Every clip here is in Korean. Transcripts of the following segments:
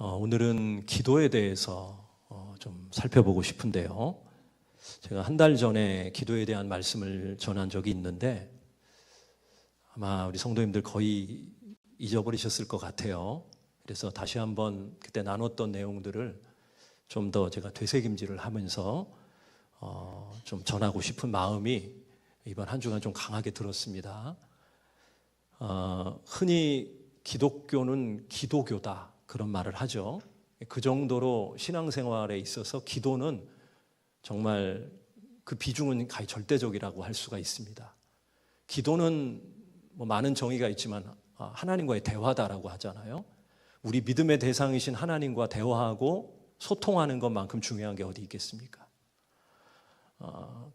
오늘은 기도에 대해서 좀 살펴보고 싶은데요. 제가 한 달 전에 기도에 대한 말씀을 전한 적이 있는데 아마 우리 성도님들 거의 잊어버리셨을 것 같아요. 그래서 다시 한번 그때 나눴던 내용들을 좀 더 제가 되새김질을 하면서 좀 전하고 싶은 마음이 이번 한 주간 좀 강하게 들었습니다. 흔히 기독교는 기도교다 그런 말을 하죠. 그 정도로 신앙생활에 있어서 기도는 정말 그 비중은 거의 절대적이라고 할 수가 있습니다. 기도는 뭐 많은 정의가 있지만 하나님과의 대화다라고 하잖아요. 우리 믿음의 대상이신 하나님과 대화하고 소통하는 것만큼 중요한 게 어디 있겠습니까?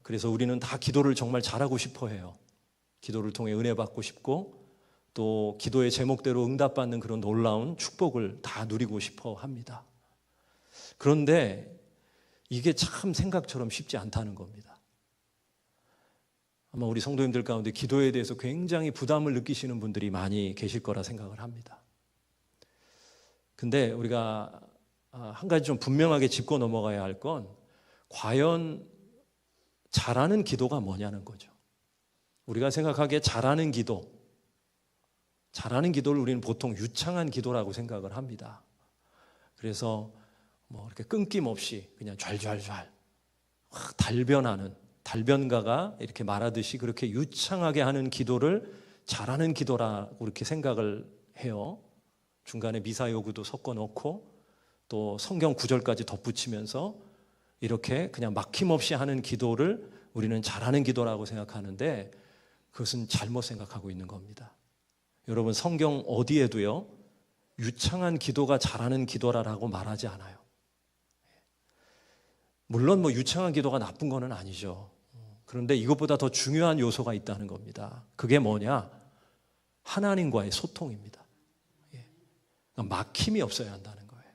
그래서 우리는 다 기도를 정말 잘하고 싶어 해요. 기도를 통해 은혜 받고 싶고 또 기도의 제목대로 응답받는 그런 놀라운 축복을 다 누리고 싶어 합니다. 그런데 이게 참 생각처럼 쉽지 않다는 겁니다. 아마 우리 성도님들 가운데 기도에 대해서 굉장히 부담을 느끼시는 분들이 많이 계실 거라 생각을 합니다. 근데 우리가 한 가지 좀 분명하게 짚고 넘어가야 할 건 과연 잘하는 기도가 뭐냐는 거죠. 우리가 생각하기에 잘하는 기도를 우리는 보통 유창한 기도라고 생각을 합니다. 그래서 뭐 이렇게 끊김없이 그냥 좔좔좔 달변하는 달변가가 이렇게 말하듯이 그렇게 유창하게 하는 기도를 잘하는 기도라고 이렇게 생각을 해요. 중간에 미사 요구도 섞어 놓고 또 성경 구절까지 덧붙이면서 이렇게 그냥 막힘없이 하는 기도를 우리는 잘하는 기도라고 생각하는데 그것은 잘못 생각하고 있는 겁니다. 여러분 성경 어디에도요 유창한 기도가 잘하는 기도라고 말하지 않아요. 물론 뭐 유창한 기도가 나쁜 거는 아니죠. 그런데 이것보다 더 중요한 요소가 있다는 겁니다. 그게 뭐냐? 하나님과의 소통입니다. 막힘이 없어야 한다는 거예요.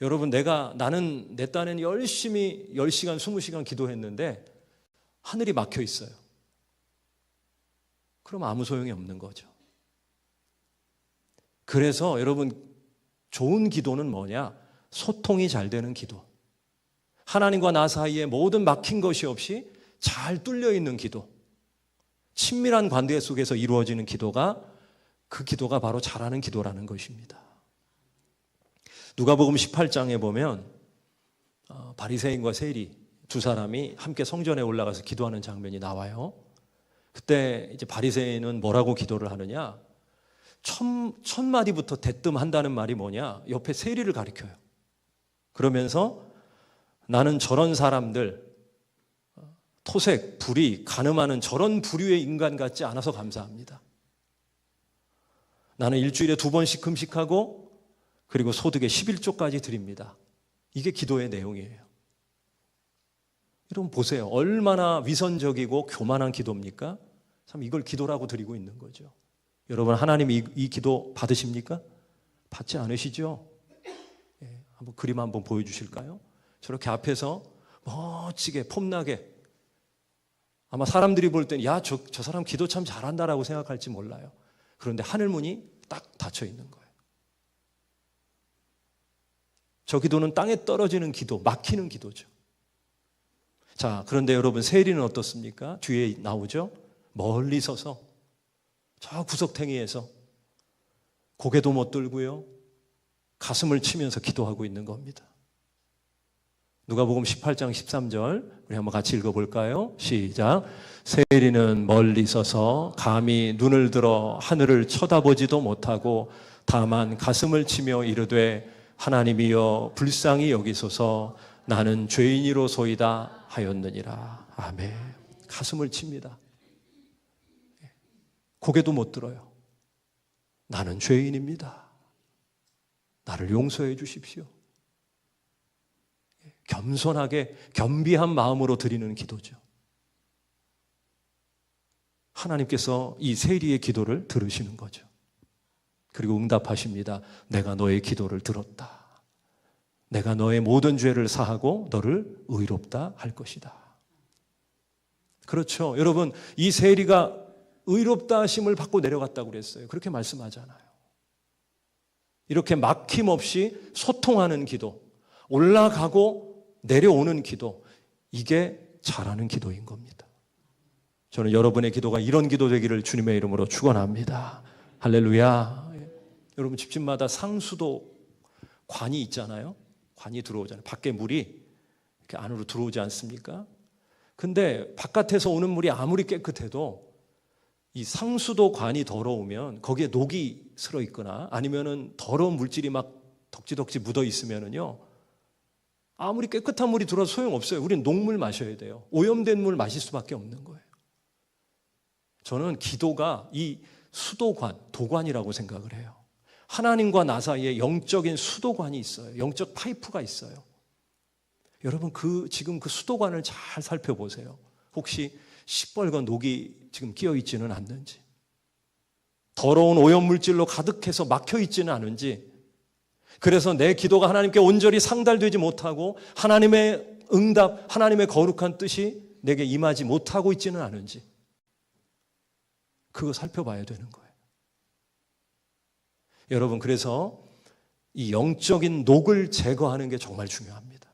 여러분 나는 내 딴에는 열심히 10시간 20시간 기도했는데 하늘이 막혀 있어요. 그럼 아무 소용이 없는 거죠. 그래서 여러분 좋은 기도는 뭐냐? 소통이 잘 되는 기도. 하나님과 나 사이에 모든 막힌 것이 없이 잘 뚫려 있는 기도. 친밀한 관계 속에서 이루어지는 기도가 그 기도가 바로 잘하는 기도라는 것입니다. 누가복음 18장에 보면 바리새인과 세리 두 사람이 함께 성전에 올라가서 기도하는 장면이 나와요. 그때 이제 바리새인은 뭐라고 기도를 하느냐? 첫 마디부터 대뜸 한다는 말이 뭐냐? 옆에 세리를 가리켜요. 그러면서 나는 저런 사람들 토색, 불의, 간음하는 저런 부류의 인간 같지 않아서 감사합니다. 나는 일주일에 2번씩 금식하고 그리고 소득의 11조까지 드립니다. 이게 기도의 내용이에요. 여러분 보세요. 얼마나 위선적이고 교만한 기도입니까? 참 이걸 기도라고 드리고 있는 거죠. 여러분 하나님이 이 기도 받으십니까? 받지 않으시죠? 한번 그림 한번 보여주실까요? 저렇게 앞에서 멋지게 폼나게 아마 사람들이 볼 때는 야, 저 사람 기도 참 잘한다라고 생각할지 몰라요. 그런데 하늘문이 딱 닫혀 있는 거예요. 저 기도는 땅에 떨어지는 기도, 막히는 기도죠. 자, 그런데 여러분 세리는 어떻습니까? 뒤에 나오죠? 멀리 서서 저 구석탱이에서 고개도 못 들고요. 가슴을 치면서 기도하고 있는 겁니다. 누가복음 18장 13절 우리 한번 같이 읽어볼까요? 시작. 세리는 멀리 서서 감히 눈을 들어 하늘을 쳐다보지도 못하고 다만 가슴을 치며 이르되 하나님이여 불쌍히 여기소서 나는 죄인이로소이다 하였느니라. 아멘. 가슴을 칩니다. 고개도 못 들어요. 나는 죄인입니다. 나를 용서해 주십시오. 겸손하게 겸비한 마음으로 드리는 기도죠. 하나님께서 이 세리의 기도를 들으시는 거죠. 그리고 응답하십니다. 내가 너의 기도를 들었다. 내가 너의 모든 죄를 사하고 너를 의롭다 할 것이다. 그렇죠. 여러분 이 세리가 의롭다 하심을 받고 내려갔다고 그랬어요. 그렇게 말씀하잖아요. 이렇게 막힘없이 소통하는 기도, 올라가고 내려오는 기도, 이게 잘하는 기도인 겁니다. 저는 여러분의 기도가 이런 기도 되기를 주님의 이름으로 축원합니다. 할렐루야. 여러분 집집마다 상수도 관이 있잖아요. 관이 들어오잖아요. 밖에 물이 이렇게 안으로 들어오지 않습니까? 근데 바깥에서 오는 물이 아무리 깨끗해도 이 상수도 관이 더러우면 거기에 녹이 슬어 있거나 아니면은 더러운 물질이 막 덕지덕지 묻어 있으면은요, 아무리 깨끗한 물이 들어서 소용없어요. 우리는 녹물 마셔야 돼요. 오염된 물 마실 수밖에 없는 거예요. 저는 기도가 이 수도관, 도관이라고 생각을 해요. 하나님과 나 사이에 영적인 수도관이 있어요. 영적 파이프가 있어요. 여러분 지금 그 수도관을 잘 살펴보세요. 혹시 시뻘건 녹이 지금 끼어 있지는 않는지, 더러운 오염물질로 가득해서 막혀 있지는 않은지, 그래서 내 기도가 하나님께 온전히 상달되지 못하고 하나님의 응답, 하나님의 거룩한 뜻이 내게 임하지 못하고 있지는 않은지, 그거 살펴봐야 되는 거예요. 여러분, 그래서 이 영적인 녹을 제거하는 게 정말 중요합니다.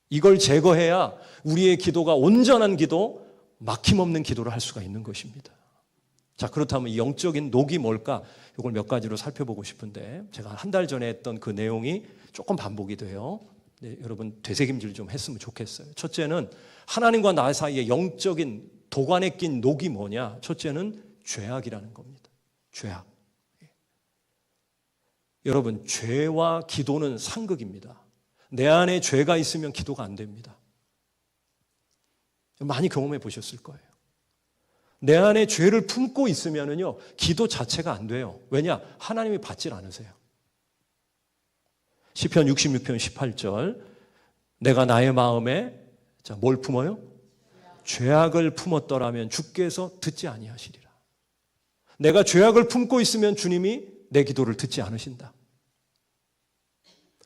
이걸 제거해야 우리의 기도가 온전한 기도, 막힘없는 기도를 할 수가 있는 것입니다. 자, 그렇다면 이 영적인 녹이 뭘까? 이걸 몇 가지로 살펴보고 싶은데, 제가 한 달 전에 했던 그 내용이 조금 반복이 돼요. 네, 여러분 되새김질 좀 했으면 좋겠어요. 첫째는 하나님과 나 사이에 영적인 도관에 낀 녹이 뭐냐? 첫째는 죄악이라는 겁니다. 죄악. 여러분, 죄와 기도는 상극입니다. 내 안에 죄가 있으면 기도가 안 됩니다. 많이 경험해 보셨을 거예요. 내 안에 죄를 품고 있으면은요, 기도 자체가 안 돼요. 왜냐? 하나님이 받질 않으세요. 시편 66편 18절, 내가 나의 마음에 뭘 품어요? 죄악을 품었더라면 주께서 듣지 아니하시리라. 내가 죄악을 품고 있으면 주님이 내 기도를 듣지 않으신다.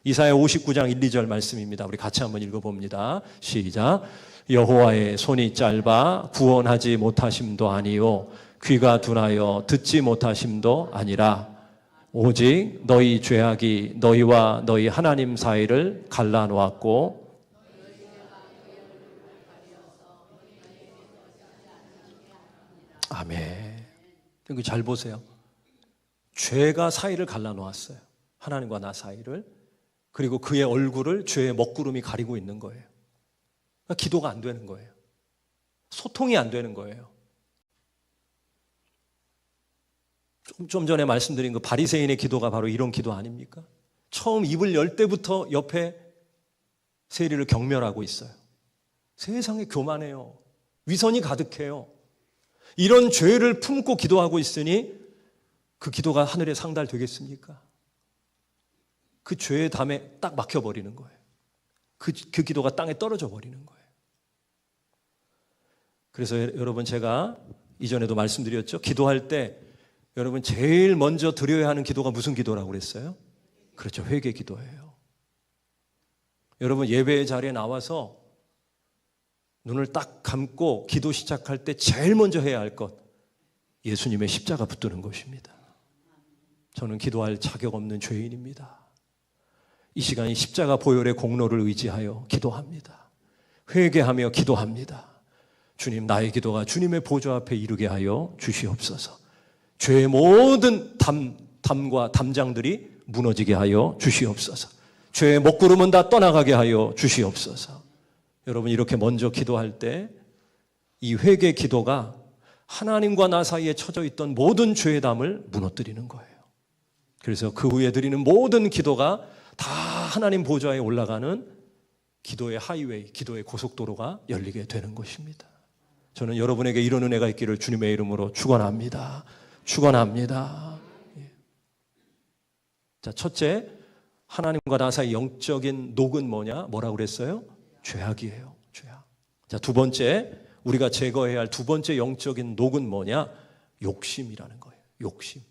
이사야 59장 1, 2절 말씀입니다. 우리 같이 한번 읽어봅니다. 시작. 여호와의 손이 짧아 구원하지 못하심도 아니요 귀가 둔하여 듣지 못하심도 아니라 오직 너희 죄악이 너희와 너희 하나님 사이를 갈라놓았고 아멘. 여기 잘 보세요. 죄가 사이를 갈라놓았어요. 하나님과 나 사이를. 그리고 그의 얼굴을 죄의 먹구름이 가리고 있는 거예요. 그러니까 기도가 안 되는 거예요. 소통이 안 되는 거예요. 좀 전에 말씀드린 그 바리새인의 기도가 바로 이런 기도 아닙니까? 처음 입을 열 때부터 옆에 세리를 경멸하고 있어요. 세상에 교만해요. 위선이 가득해요. 이런 죄를 품고 기도하고 있으니 그 기도가 하늘에 상달되겠습니까? 그 죄의 담에 딱 막혀버리는 거예요. 그 기도가 땅에 떨어져 버리는 거예요. 그래서 여러분, 제가 이전에도 말씀드렸죠. 기도할 때 여러분 제일 먼저 드려야 하는 기도가 무슨 기도라고 그랬어요? 그렇죠. 회개 기도예요. 여러분 예배의 자리에 나와서 눈을 딱 감고 기도 시작할 때 제일 먼저 해야 할 것, 예수님의 십자가 붙드는 것입니다. 저는 기도할 자격 없는 죄인입니다. 이 시간이 십자가 보혈의 공로를 의지하여 기도합니다. 회개하며 기도합니다. 주님, 나의 기도가 주님의 보좌 앞에 이르게 하여 주시옵소서. 죄의 모든 담과 담장들이 무너지게 하여 주시옵소서. 죄의 먹구름은 다 떠나가게 하여 주시옵소서. 여러분, 이렇게 먼저 기도할 때 이 회개 기도가 하나님과 나 사이에 처져 있던 모든 죄의 담을 무너뜨리는 거예요. 그래서 그 후에 드리는 모든 기도가 다 하나님 보좌에 올라가는 기도의 하이웨이, 기도의 고속도로가 열리게 되는 것입니다. 저는 여러분에게 이런 은혜가 있기를 주님의 이름으로 축원합니다. 축원합니다. 자, 첫째, 하나님과 나 사이 영적인 녹은 뭐냐? 뭐라고 그랬어요? 죄악이에요. 죄악. 자, 두 번째, 우리가 제거해야 할 두 번째 영적인 녹은 뭐냐? 욕심이라는 거예요. 욕심.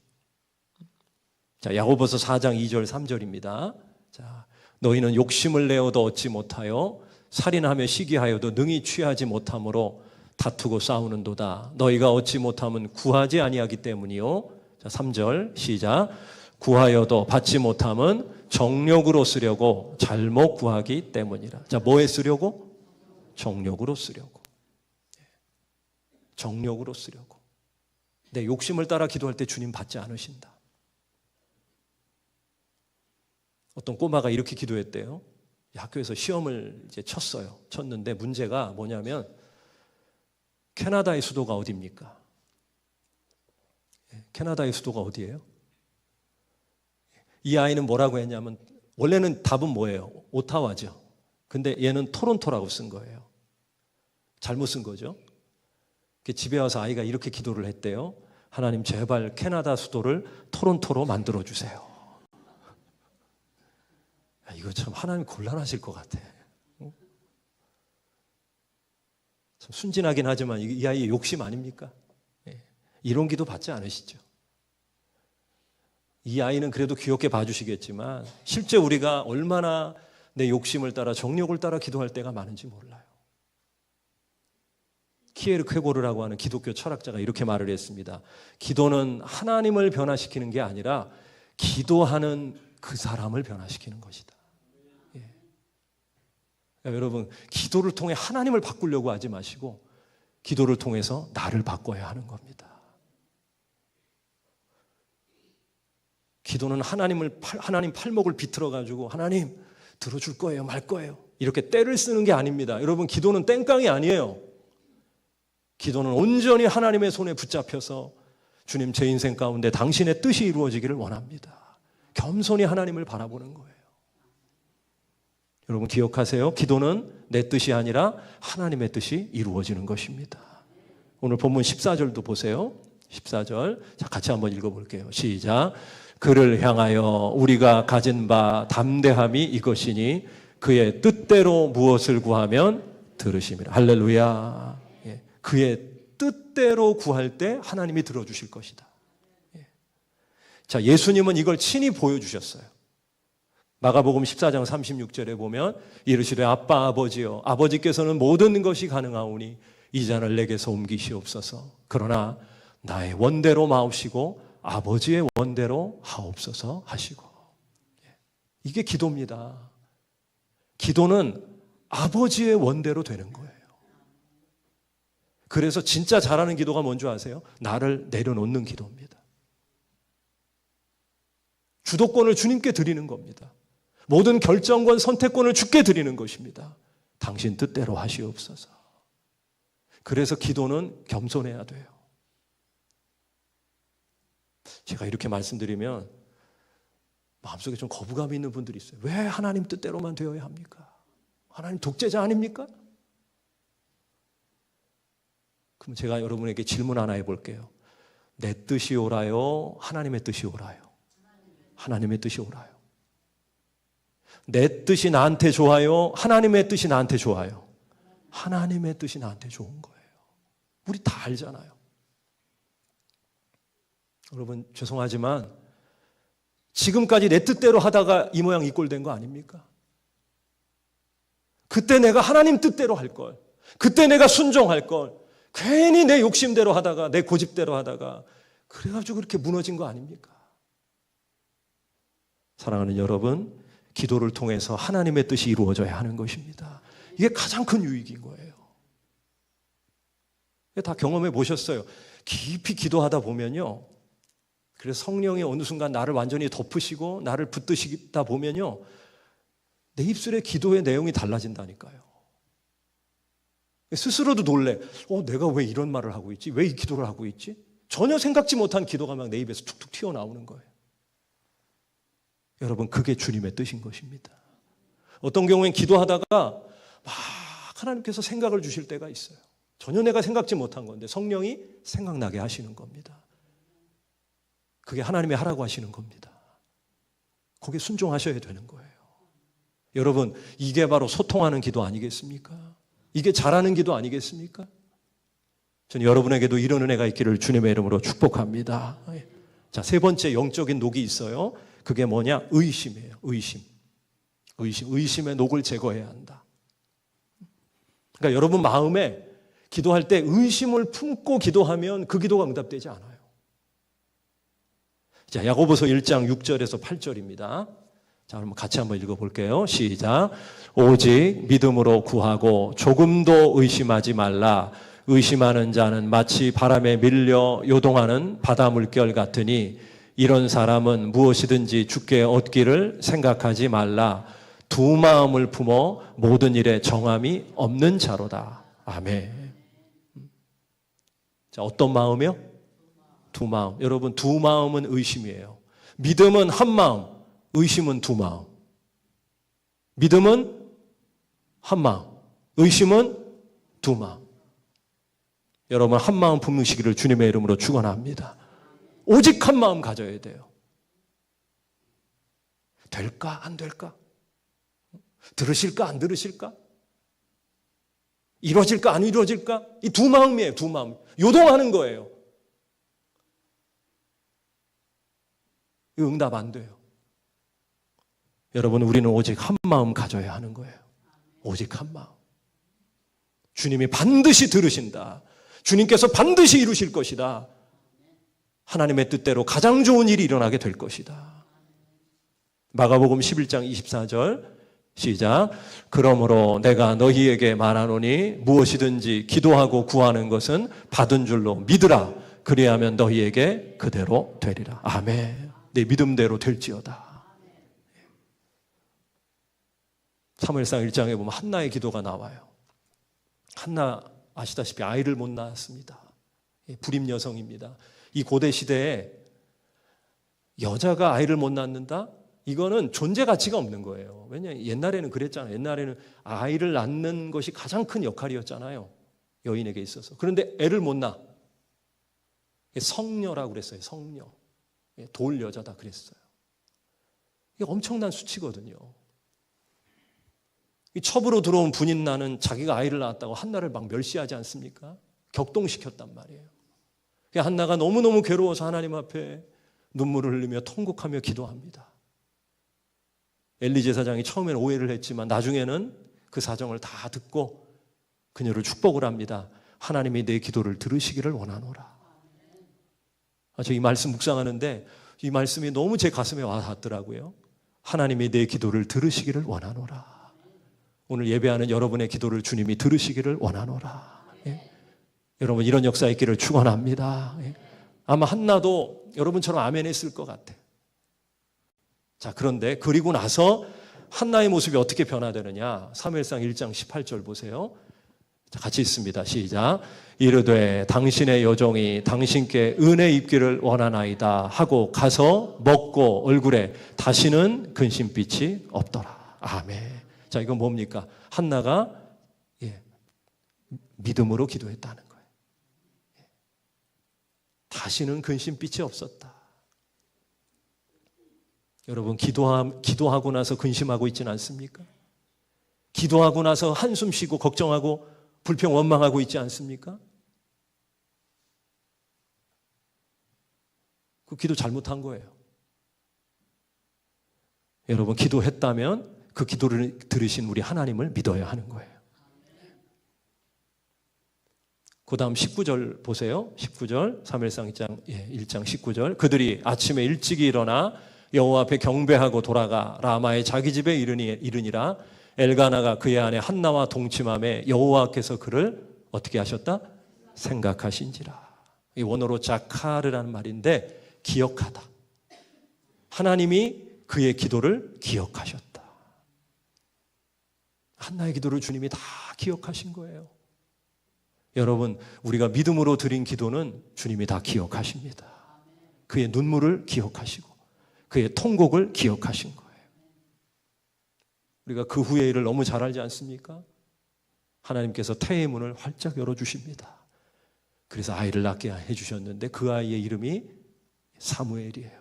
자, 야고보서 4장 2절 3절입니다. 자, 너희는 욕심을 내어도 얻지 못하여 살인하며 시기하여도 능히 취하지 못함으로 다투고 싸우는도다. 너희가 얻지 못함은 구하지 아니하기 때문이요. 자, 3절 시작. 구하여도 받지 못함은 정욕으로 쓰려고 잘못 구하기 때문이라. 자, 뭐에 쓰려고? 정욕으로 쓰려고. 정욕으로 쓰려고. 내 욕심을 따라 기도할 때 주님 받지 않으신다. 어떤 꼬마가 이렇게 기도했대요. 학교에서 시험을 이제 쳤는데 문제가 뭐냐면 캐나다의 수도가 어디입니까? 캐나다의 수도가 어디예요? 이 아이는 뭐라고 했냐면 원래는 답은 뭐예요? 오타와죠. 근데 얘는 토론토라고 쓴 거예요. 잘못 쓴 거죠. 집에 와서 아이가 이렇게 기도를 했대요. 하나님 제발 캐나다 수도를 토론토로 만들어 주세요. 이거 참 하나님 곤란하실 것 같아. 참 순진하긴 하지만 이 아이의 욕심 아닙니까? 이런 기도 받지 않으시죠? 이 아이는 그래도 귀엽게 봐주시겠지만 실제 우리가 얼마나 내 욕심을 따라 정욕을 따라 기도할 때가 많은지 몰라요. 키에르케고르라고 하는 기독교 철학자가 이렇게 말을 했습니다. 기도는 하나님을 변화시키는 게 아니라 기도하는 그 사람을 변화시키는 것이다. 그러니까 여러분, 기도를 통해 하나님을 바꾸려고 하지 마시고 기도를 통해서 나를 바꿔야 하는 겁니다. 기도는 하나님 팔목을 비틀어 가지고 하나님 들어줄 거예요, 말 거예요, 이렇게 떼를 쓰는 게 아닙니다. 여러분, 기도는 땡깡이 아니에요. 기도는 온전히 하나님의 손에 붙잡혀서 주님, 제 인생 가운데 당신의 뜻이 이루어지기를 원합니다. 겸손히 하나님을 바라보는 거예요. 여러분 기억하세요. 기도는 내 뜻이 아니라 하나님의 뜻이 이루어지는 것입니다. 오늘 본문 14절도 보세요. 14절. 자, 같이 한번 읽어볼게요. 시작. 그를 향하여 우리가 가진 바 담대함이 이것이니 그의 뜻대로 무엇을 구하면 들으심이라. 할렐루야. 예. 그의 뜻대로 구할 때 하나님이 들어주실 것이다. 예. 자, 예수님은 이걸 친히 보여주셨어요. 마가복음 14장 36절에 보면 이르시되 아빠 아버지여, 아버지께서는 모든 것이 가능하오니 이 잔을 내게서 옮기시옵소서. 그러나 나의 원대로 마옵시고 아버지의 원대로 하옵소서 하시고. 이게 기도입니다. 기도는 아버지의 원대로 되는 거예요. 그래서 진짜 잘하는 기도가 뭔지 아세요? 나를 내려놓는 기도입니다. 주도권을 주님께 드리는 겁니다. 모든 결정권, 선택권을 주께 드리는 것입니다. 당신 뜻대로 하시옵소서. 그래서 기도는 겸손해야 돼요. 제가 이렇게 말씀드리면 마음속에 좀 거부감이 있는 분들이 있어요. 왜 하나님 뜻대로만 되어야 합니까? 하나님 독재자 아닙니까? 그럼 제가 여러분에게 질문 하나 해볼게요. 내 뜻이 옳아요? 하나님의 뜻이 옳아요? 하나님의 뜻이 옳아요. 내 뜻이 나한테 좋아요? 하나님의 뜻이 나한테 좋아요? 하나님의 뜻이 나한테 좋은 거예요. 우리 다 알잖아요. 여러분 죄송하지만 지금까지 내 뜻대로 하다가 이 모양 이 꼴 된 거 아닙니까? 그때 내가 하나님 뜻대로 할 걸, 그때 내가 순종할 걸, 괜히 내 욕심대로 하다가 내 고집대로 하다가 그래가지고 그렇게 무너진 거 아닙니까? 사랑하는 여러분, 기도를 통해서 하나님의 뜻이 이루어져야 하는 것입니다. 이게 가장 큰 유익인 거예요. 다 경험해 보셨어요. 깊이 기도하다 보면요, 그래서 성령이 어느 순간 나를 완전히 덮으시고 나를 붙드시다 보면요, 내 입술의 기도의 내용이 달라진다니까요. 스스로도 놀래. 내가 왜 이런 말을 하고 있지? 왜 이 기도를 하고 있지? 전혀 생각지 못한 기도가 막 내 입에서 툭툭 튀어나오는 거예요. 여러분, 그게 주님의 뜻인 것입니다. 어떤 경우엔 기도하다가 막 하나님께서 생각을 주실 때가 있어요. 전혀 내가 생각지 못한 건데 성령이 생각나게 하시는 겁니다. 그게 하나님이 하라고 하시는 겁니다. 거기에 순종하셔야 되는 거예요. 여러분, 이게 바로 소통하는 기도 아니겠습니까? 이게 잘하는 기도 아니겠습니까? 저는 여러분에게도 이런 은혜가 있기를 주님의 이름으로 축복합니다. 자, 세 번째 영적인 녹이 있어요. 그게 뭐냐? 의심이에요. 의심의 녹을 제거해야 한다. 그러니까 여러분 마음에 기도할 때 의심을 품고 기도하면 그 기도가 응답되지 않아요. 자, 야고보서 1장 6절에서 8절입니다. 자, 그럼 같이 한번 읽어볼게요. 시작. 오직 믿음으로 구하고 조금도 의심하지 말라. 의심하는 자는 마치 바람에 밀려 요동하는 바다 물결 같으니 이런 사람은 무엇이든지 주께 얻기를 생각하지 말라. 두 마음을 품어 모든 일에 정함이 없는 자로다. 아멘. 자, 어떤 마음이요? 두 마음. 여러분, 두 마음은 의심이에요. 믿음은 한 마음, 의심은 두 마음. 믿음은 한 마음, 의심은 두 마음. 여러분, 한 마음 품으시기를 주님의 이름으로 축원합니다. 오직 한 마음 가져야 돼요. 될까? 안 될까? 들으실까? 안 들으실까? 이루어질까? 안 이루어질까? 이 두 마음이에요. 두 마음. 요동하는 거예요. 응답 안 돼요. 여러분, 우리는 오직 한 마음 가져야 하는 거예요. 오직 한 마음. 주님이 반드시 들으신다. 주님께서 반드시 이루실 것이다. 하나님의 뜻대로 가장 좋은 일이 일어나게 될 것이다. 마가복음 11장 24절 시작. 그러므로 내가 너희에게 말하노니 무엇이든지 기도하고 구하는 것은 받은 줄로 믿으라. 그리하면 너희에게 그대로 되리라. 아멘. 내 믿음대로 될지어다. 사무엘상 1장에 보면 한나의 기도가 나와요. 한나 아시다시피 아이를 못 낳았습니다. 불임 여성입니다. 이 고대 시대에 여자가 아이를 못 낳는다? 이거는 존재 가치가 없는 거예요. 왜냐하면 옛날에는 그랬잖아요. 옛날에는 아이를 낳는 것이 가장 큰 역할이었잖아요. 여인에게 있어서. 그런데 애를 못 낳아. 성녀라고 그랬어요. 성녀. 돌 여자다 그랬어요. 이게 엄청난 수치거든요. 이 첩으로 들어온 분인나는 자기가 아이를 낳았다고 한나를 막 멸시하지 않습니까? 격동시켰단 말이에요. 한나가 너무너무 괴로워서 하나님 앞에 눈물을 흘리며 통곡하며 기도합니다. 엘리 제사장이 처음에는 오해를 했지만 나중에는 그 사정을 다 듣고 그녀를 축복을 합니다. 하나님이 내 기도를 들으시기를 원하노라. 저 이 말씀 묵상하는데 이 말씀이 너무 제 가슴에 와 닿더라고요. 하나님이 내 기도를 들으시기를 원하노라. 오늘 예배하는 여러분의 기도를 주님이 들으시기를 원하노라. 예? 여러분 이런 역사 있기를 축원합니다. 예? 아마 한나도 여러분처럼 아멘 했을 것 같아. 자, 그런데 그리고 나서 한나의 모습이 어떻게 변화되느냐. 사무엘상 1장 18절 보세요. 자, 같이 있습니다. 시작. 이르되 당신의 여종이 당신께 은혜 입기를 원하나이다 하고 가서 먹고 얼굴에 다시는 근심빛이 없더라. 아멘. 자, 이건 뭡니까? 한나가 믿음으로 기도했다는 거예요. 다시는 근심빛이 없었다. 여러분 기도하고 나서 근심하고 있지는 않습니까? 기도하고 나서 한숨 쉬고 걱정하고 불평 원망하고 있지 않습니까? 그 기도 잘못한 거예요. 여러분 기도했다면 그 기도를 들으신 우리 하나님을 믿어야 하는 거예요. 그 다음 19절 보세요. 19절 사무엘상 1장 19절 그들이 아침에 일찍이 일어나 여호와 앞에 경배하고 돌아가 라마의 자기 집에 이르니라. 엘가나가 그의 아내 한나와 동침함에 여호와께서 그를 어떻게 하셨다? 생각하신지라. 이 원어로 자카르라는 말인데 기억하다. 하나님이 그의 기도를 기억하셨다. 한나의 기도를 주님이 다 기억하신 거예요. 여러분 우리가 믿음으로 드린 기도는 주님이 다 기억하십니다. 그의 눈물을 기억하시고 그의 통곡을 기억하신 거예요. 우리가 그 후의 일을 너무 잘 알지 않습니까? 하나님께서 태의 문을 활짝 열어주십니다. 그래서 아이를 낳게 해주셨는데 그 아이의 이름이 사무엘이에요.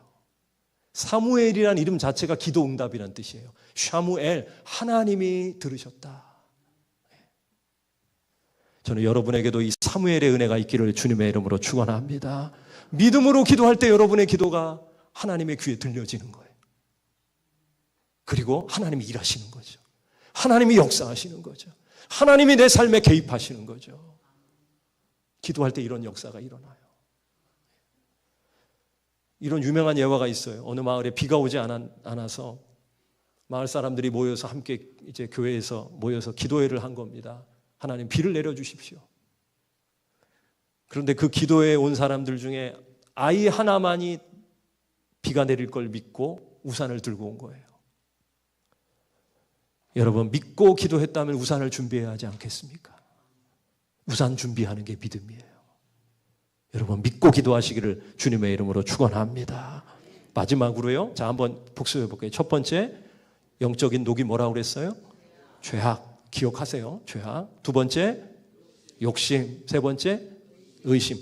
사무엘이라는 이름 자체가 기도 응답이라는 뜻이에요. 샤무엘, 하나님이 들으셨다. 저는 여러분에게도 이 사무엘의 은혜가 있기를 주님의 이름으로 축원합니다. 믿음으로 기도할 때 여러분의 기도가 하나님의 귀에 들려지는 거예요. 그리고 하나님이 일하시는 거죠. 하나님이 역사하시는 거죠. 하나님이 내 삶에 개입하시는 거죠. 기도할 때 이런 역사가 일어나요. 이런 유명한 예화가 있어요. 어느 마을에 비가 오지 않아서 마을 사람들이 모여서 함께 이제 교회에서 모여서 기도회를 한 겁니다. 하나님 비를 내려주십시오. 그런데 그 기도회에 온 사람들 중에 아이 하나만이 비가 내릴 걸 믿고 우산을 들고 온 거예요. 여러분, 믿고 기도했다면 우산을 준비해야 하지 않겠습니까? 우산 준비하는 게 믿음이에요. 여러분, 믿고 기도하시기를 주님의 이름으로 축원합니다. 마지막으로요. 자, 한번 복습해 볼게요. 첫 번째, 영적인 녹이 뭐라고 그랬어요? 죄악. 기억하세요. 죄악. 두 번째, 욕심. 세 번째, 의심.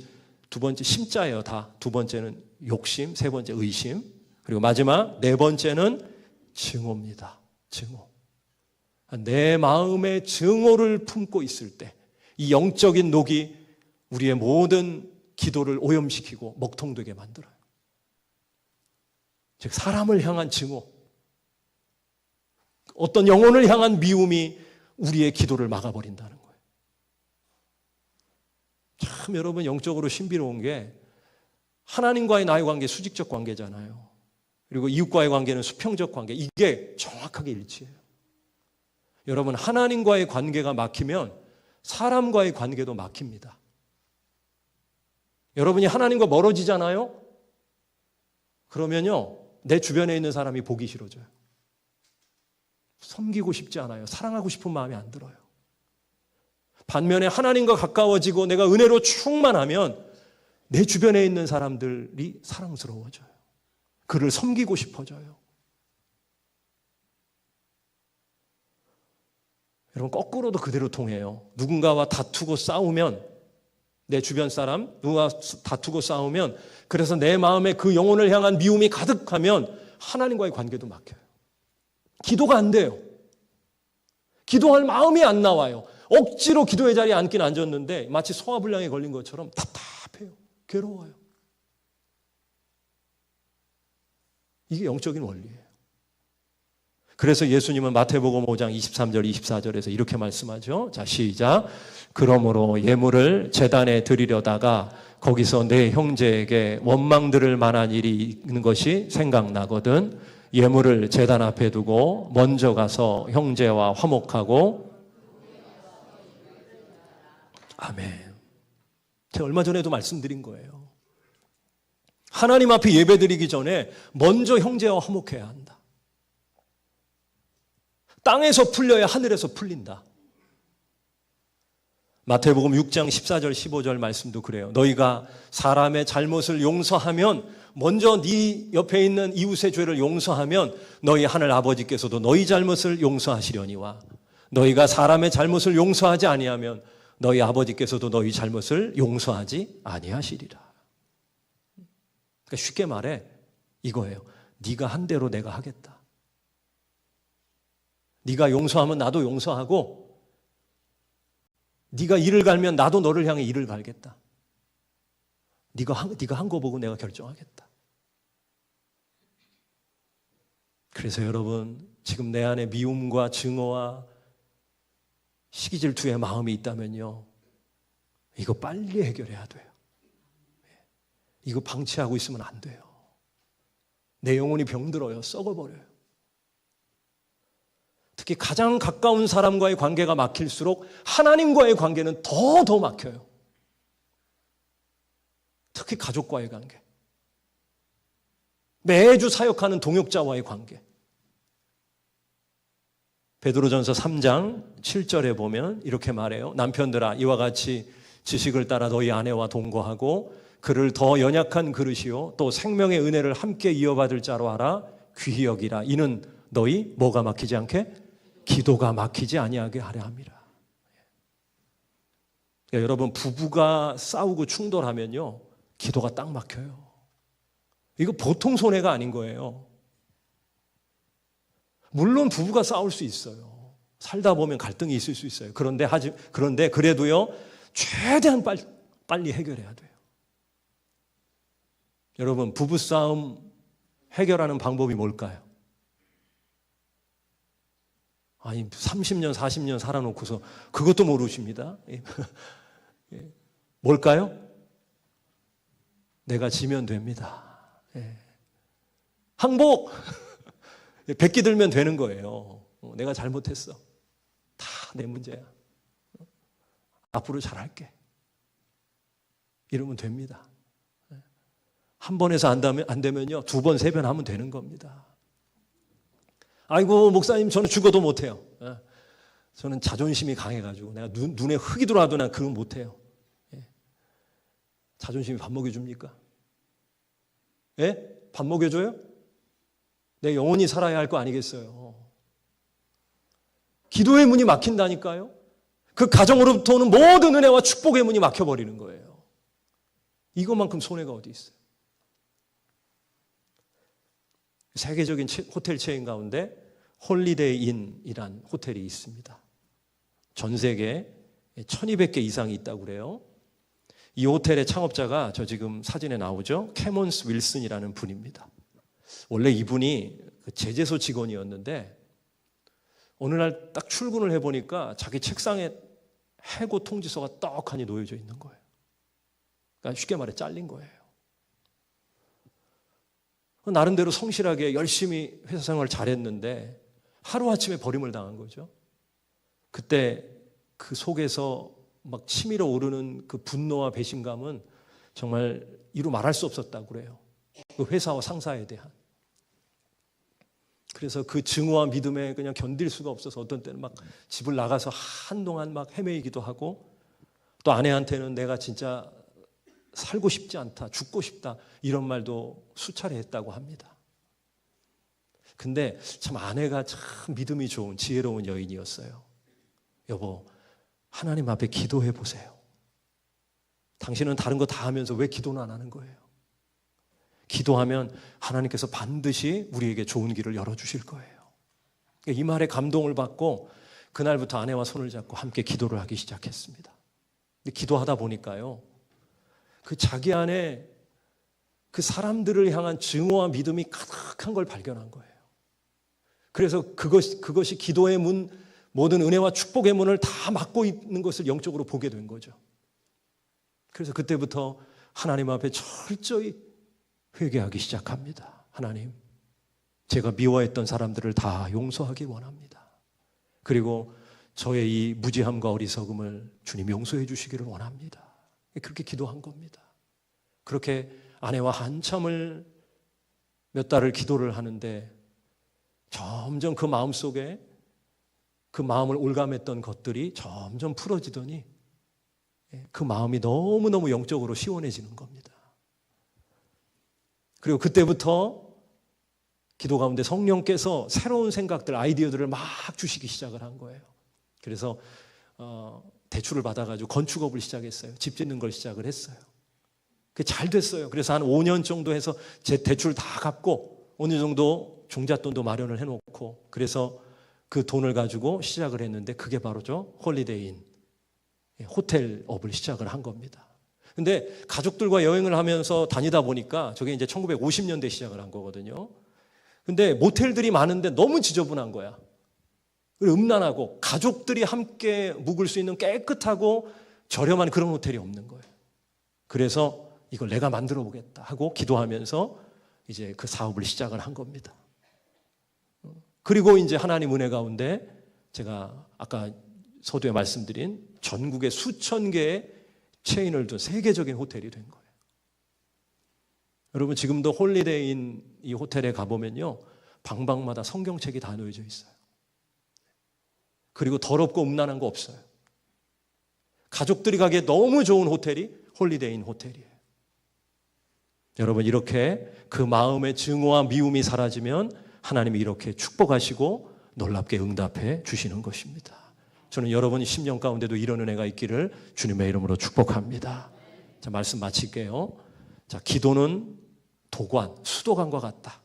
두 번째, 심자예요. 다. 두 번째는 욕심. 세 번째, 의심. 그리고 마지막 네 번째는 증오입니다. 증오. 내 마음의 증오를 품고 있을 때 이 영적인 녹이 우리의 모든 기도를 오염시키고 먹통되게 만들어요. 즉 사람을 향한 증오, 어떤 영혼을 향한 미움이 우리의 기도를 막아버린다는 거예요. 참 여러분, 영적으로 신비로운 게 하나님과의 나의 관계 수직적 관계잖아요. 그리고 이웃과의 관계는 수평적 관계. 이게 정확하게 일치해요. 여러분, 하나님과의 관계가 막히면 사람과의 관계도 막힙니다. 여러분이 하나님과 멀어지잖아요? 그러면요, 내 주변에 있는 사람이 보기 싫어져요. 섬기고 싶지 않아요. 사랑하고 싶은 마음이 안 들어요. 반면에 하나님과 가까워지고 내가 은혜로 충만하면 내 주변에 있는 사람들이 사랑스러워져요. 그를 섬기고 싶어져요. 여러분, 거꾸로도 그대로 통해요. 누군가와 다투고 싸우면, 내 주변 사람, 누가 다투고 싸우면, 그래서 내 마음에 그 영혼을 향한 미움이 가득하면 하나님과의 관계도 막혀요. 기도가 안 돼요. 기도할 마음이 안 나와요. 억지로 기도의 자리에 앉긴 앉았는데 마치 소화불량에 걸린 것처럼 답답해요. 괴로워요. 이게 영적인 원리예요. 그래서 예수님은 마태복음 5장 23절 24절에서 이렇게 말씀하죠. 자, 시작. 그러므로 예물을 제단에 드리려다가 거기서 내 형제에게 원망 들을 만한 일이 있는 것이 생각나거든 예물을 제단 앞에 두고 먼저 가서 형제와 화목하고. 아멘. 제가 얼마 전에도 말씀드린 거예요. 하나님 앞에 예배드리기 전에 먼저 형제와 화목해야 한다. 땅에서 풀려야 하늘에서 풀린다. 마태복음 6장 14절 15절 말씀도 그래요. 너희가 사람의 잘못을 용서하면, 먼저 네 옆에 있는 이웃의 죄를 용서하면 너희 하늘 아버지께서도 너희 잘못을 용서하시려니와 너희가 사람의 잘못을 용서하지 아니하면 너희 아버지께서도 너희 잘못을 용서하지 아니하시리라. 그러니까 쉽게 말해 이거예요. 네가 한 대로 내가 하겠다. 네가 용서하면 나도 용서하고, 네가 이를 갈면 나도 너를 향해 이를 갈겠다. 네가 한 거 보고 내가 결정하겠다. 그래서 여러분, 지금 내 안에 미움과 증오와 시기질투의 마음이 있다면요, 이거 빨리 해결해야 돼요. 이거 방치하고 있으면 안 돼요. 내 영혼이 병들어요. 썩어버려요. 특히 가장 가까운 사람과의 관계가 막힐수록 하나님과의 관계는 더 막혀요. 특히 가족과의 관계, 매주 사역하는 동역자와의 관계. 베드로전서 3장 7절에 보면 이렇게 말해요. 남편들아, 이와 같이 지식을 따라 너희 아내와 동거하고 그를 더 연약한 그릇이요 또 생명의 은혜를 함께 이어받을 자로 하라. 귀히 여기라. 이는 너희 뭐가 막히지 않게? 기도가 막히지 아니하게 하려 함이라. 그러니까 여러분, 부부가 싸우고 충돌하면요, 기도가 딱 막혀요. 이거 보통 손해가 아닌 거예요. 물론 부부가 싸울 수 있어요. 살다 보면 갈등이 있을 수 있어요. 그런데 그래도요, 최대한 빨리 해결해야 돼요. 여러분, 부부싸움 해결하는 방법이 뭘까요? 아니, 30년, 40년 살아놓고서 그것도 모르십니다. 뭘까요? 내가 지면 됩니다. 항복! 백기 들면 되는 거예요. 내가 잘못했어. 다 내 문제야. 앞으로 잘할게. 이러면 됩니다. 한 번 해서 안 되면요, 두 번, 세 번 하면 되는 겁니다. 아이고, 목사님, 저는 죽어도 못해요. 저는 자존심이 강해가지고 내가 눈에 흙이 들어와도 난 그건 못해요. 자존심이 밥 먹여줍니까? 예? 밥 먹여줘요? 내 영원히 살아야 할 거 아니겠어요? 기도의 문이 막힌다니까요. 그 가정으로부터 오는 모든 은혜와 축복의 문이 막혀버리는 거예요. 이것만큼 손해가 어디 있어요? 세계적인 호텔 체인 가운데 홀리데이 인이란 호텔이 있습니다. 전 세계에 1200개 이상이 있다고 그래요. 이 호텔의 창업자가 저 지금 사진에 나오죠. 캐몬스 윌슨이라는 분입니다. 원래 이분이 제재소 직원이었는데 어느 날 딱 출근을 해보니까 자기 책상에 해고 통지서가 떡하니 놓여져 있는 거예요. 그러니까 쉽게 말해 잘린 거예요. 나름대로 성실하게 열심히 회사 생활을 잘했는데 하루아침에 버림을 당한 거죠. 그때 그 속에서 막 치밀어 오르는 그 분노와 배신감은 정말 이루 말할 수 없었다고 그래요. 그 회사와 상사에 대한. 그래서 그 증오와 믿음에 그냥 견딜 수가 없어서 어떤 때는 막 집을 나가서 한동안 막 헤매이기도 하고, 또 아내한테는 내가 진짜 살고 싶지 않다, 죽고 싶다, 이런 말도 수차례 했다고 합니다. 근데 참 아내가 참 믿음이 좋은 지혜로운 여인이었어요. 여보, 하나님 앞에 기도해 보세요. 당신은 다른 거 다 하면서 왜 기도는 안 하는 거예요? 기도하면 하나님께서 반드시 우리에게 좋은 길을 열어주실 거예요. 이 말에 감동을 받고 그날부터 아내와 손을 잡고 함께 기도를 하기 시작했습니다. 근데 기도하다 보니까요, 그 자기 안에 그 사람들을 향한 증오와 믿음이 가득한 걸 발견한 거예요. 그래서 그것이 기도의 문, 모든 은혜와 축복의 문을 다 막고 있는 것을 영적으로 보게 된 거죠. 그래서 그때부터 하나님 앞에 철저히 회개하기 시작합니다. 하나님, 제가 미워했던 사람들을 다 용서하기 원합니다. 그리고 저의 이 무지함과 어리석음을 주님 용서해 주시기를 원합니다. 그렇게 기도한 겁니다. 그렇게 아내와 한참을 몇 달을 기도를 하는데 점점 그 마음속에 그 마음을 올감했던 것들이 점점 풀어지더니 그 마음이 너무너무 영적으로 시원해지는 겁니다. 그리고 그때부터 기도 가운데 성령께서 새로운 생각들, 아이디어들을 막 주시기 시작을 한 거예요. 그래서 대출을 받아가지고 건축업을 시작했어요. 집 짓는 걸 시작을 했어요. 그게 잘 됐어요. 그래서 한 5년 정도 해서 제 대출 다 갚고 어느 정도 종잣돈도 마련을 해놓고, 그래서 그 돈을 가지고 시작을 했는데 그게 바로죠, 홀리데이인 호텔업을 시작을 한 겁니다. 근데 가족들과 여행을 하면서 다니다 보니까 저게 이제 1950년대 시작을 한 거거든요. 근데 모텔들이 많은데 너무 지저분한 거야. 음란하고 가족들이 함께 묵을 수 있는 깨끗하고 저렴한 그런 호텔이 없는 거예요. 그래서 이걸 내가 만들어 보겠다 하고 기도하면서 이제 그 사업을 시작을 한 겁니다. 그리고 이제 하나님 은혜 가운데 제가 아까 서두에 말씀드린 전국에 수천 개의 체인을 둔 세계적인 호텔이 된 거예요. 여러분, 지금도 홀리데이인 이 호텔에 가보면요, 방방마다 성경책이 다 놓여져 있어요. 그리고 더럽고 음란한 거 없어요. 가족들이 가기에 너무 좋은 호텔이 홀리데이인 호텔이에요. 여러분, 이렇게 그 마음의 증오와 미움이 사라지면 하나님이 이렇게 축복하시고 놀랍게 응답해 주시는 것입니다. 저는 여러분이 10년 가운데도 이런 은혜가 있기를 주님의 이름으로 축복합니다. 자, 말씀 마칠게요. 자, 기도는 도관, 수도관과 같다.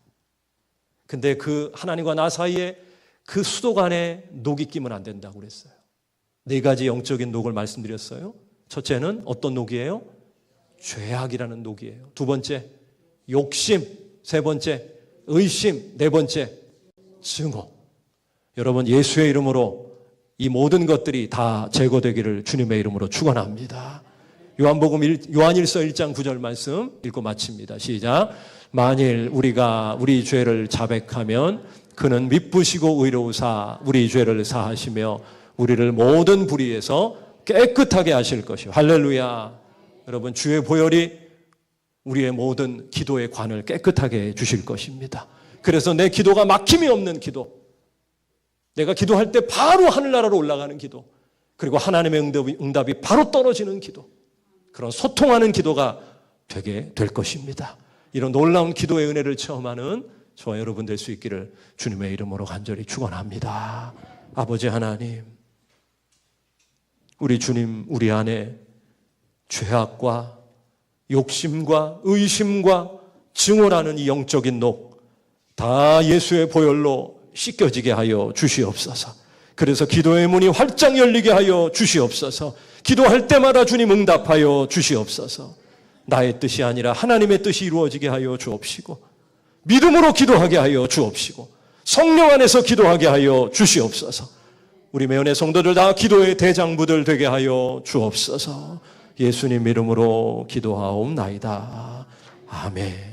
근데 그 하나님과 나 사이에 그 수도관에 녹이 끼면 안 된다고 그랬어요. 4가지 영적인 녹을 말씀드렸어요. 첫째는 어떤 녹이에요? 죄악이라는 녹이에요. 2번째, 욕심. 3번째, 의심. 4번째, 증오. 여러분, 예수의 이름으로 이 모든 것들이 다 제거되기를 주님의 이름으로 축원합니다. 요한일서 1장 9절 말씀 읽고 마칩니다. 시작. 만일 우리가 우리 죄를 자백하면 그는 미쁘시고 의로우사 우리 죄를 사하시며 우리를 모든 불의에서 깨끗하게 하실 것이요. 할렐루야. 여러분, 주의 보혈이 우리의 모든 기도의 관을 깨끗하게 해 주실 것입니다. 그래서 내 기도가 막힘이 없는 기도, 내가 기도할 때 바로 하늘나라로 올라가는 기도, 그리고 하나님의 응답이 바로 떨어지는 기도, 그런 소통하는 기도가 되게 될 것입니다. 이런 놀라운 기도의 은혜를 체험하는 저와 여러분 될 수 있기를 주님의 이름으로 간절히 축원합니다. 아버지 하나님, 우리 주님 우리 안에 죄악과 욕심과 의심과 증오라는 이 영적인 녹 다 예수의 보혈로 씻겨지게 하여 주시옵소서. 그래서 기도의 문이 활짝 열리게 하여 주시옵소서. 기도할 때마다 주님 응답하여 주시옵소서. 나의 뜻이 아니라 하나님의 뜻이 이루어지게 하여 주옵시고, 믿음으로 기도하게 하여 주옵시고, 성령 안에서 기도하게 하여 주시옵소서. 우리 매연의 성도들 다 기도의 대장부들 되게 하여 주옵소서. 예수님 이름으로 기도하옵나이다. 아멘.